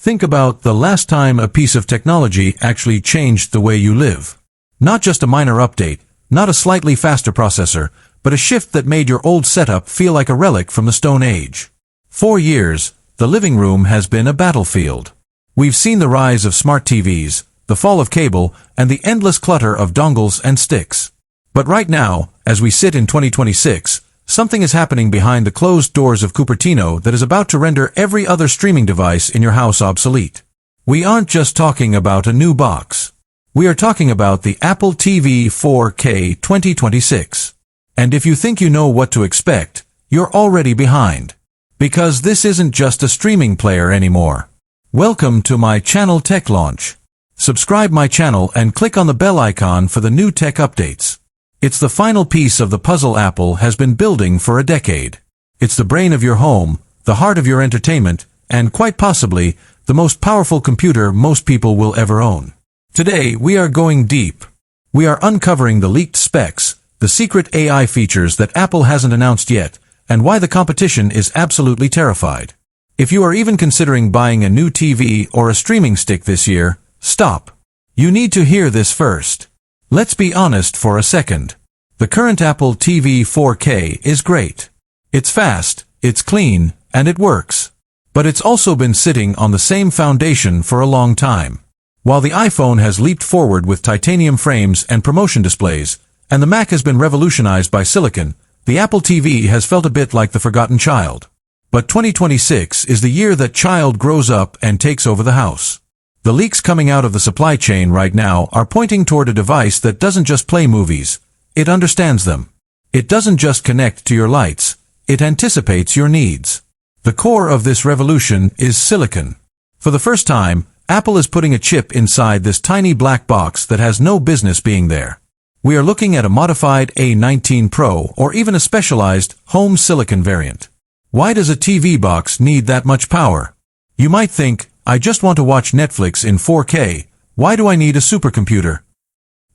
Think about the last time a piece of technology actually changed the way you live. Not just a minor update, not a slightly faster processor, but a shift that made your old setup feel like a relic from the Stone Age. 4 years, the living room has been a battlefield. We've seen the rise of smart TVs, the fall of cable, and the endless clutter of dongles and sticks. But right now, as we sit in 2026, something is happening behind the closed doors of Cupertino that is about to render every other streaming device in your house obsolete. We aren't just talking about a new box. We are talking about the Apple TV 4K 2026. And if you think you know what to expect, you're already behind. Because this isn't just a streaming player anymore. Welcome to my channel Tech Launch. Subscribe my channel and click on the bell icon for the new tech updates. It's the final piece of the puzzle Apple has been building for a decade. It's the brain of your home, the heart of your entertainment, and quite possibly, the most powerful computer most people will ever own. Today, we are going deep. We are uncovering the leaked specs, the secret AI features that Apple hasn't announced yet, and why the competition is absolutely terrified. If you are even considering buying a new TV or a streaming stick this year, stop. You need to hear this first. Let's be honest for a second. The current Apple TV 4K is great. It's fast, it's clean, and it works. But it's also been sitting on the same foundation for a long time. While the iPhone has leaped forward with titanium frames and promotion displays, and the Mac has been revolutionized by silicon, the Apple TV has felt a bit like the forgotten child. But 2026 is the year that child grows up and takes over the house. The leaks coming out of the supply chain right now are pointing toward a device that doesn't just play movies, it understands them. It doesn't just connect to your lights, it anticipates your needs. The core of this revolution is silicon. For the first time, Apple is putting a chip inside this tiny black box that has no business being there. We are looking at a modified A19 Pro or even a specialized home silicon variant. Why does a TV box need that much power? You might think, I just want to watch Netflix in 4K, why do I need a supercomputer?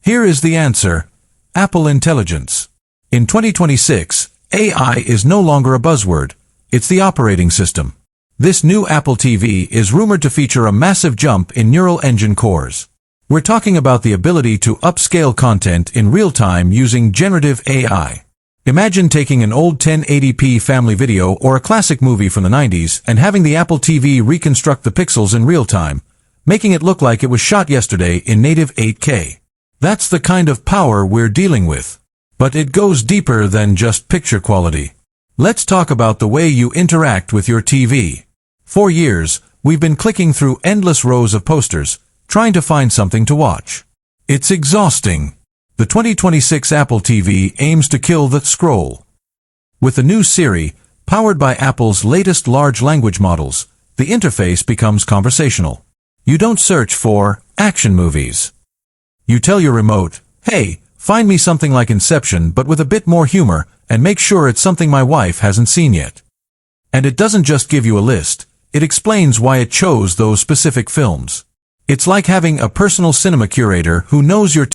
Here is the answer. Apple Intelligence. In 2026, AI is no longer a buzzword, it's the operating system. This new Apple TV is rumored to feature a massive jump in neural engine cores. We're talking about the ability to upscale content in real time using generative AI. Imagine taking an old 1080p family video or a classic movie from the 90s and having the Apple TV reconstruct the pixels in real time, making it look like it was shot yesterday in native 8K. That's the kind of power we're dealing with. But it goes deeper than just picture quality. Let's talk about the way you interact with your TV. For years, we've been clicking through endless rows of posters, trying to find something to watch. It's exhausting. The 2026 Apple TV aims to kill that scroll. With the new Siri, powered by Apple's latest large language models, the interface becomes conversational. You don't search for action movies. You tell your remote, hey, find me something like Inception but with a bit more humor, and make sure it's something my wife hasn't seen yet. And it doesn't just give you a list, it explains why it chose those specific films. It's like having a personal cinema curator who knows your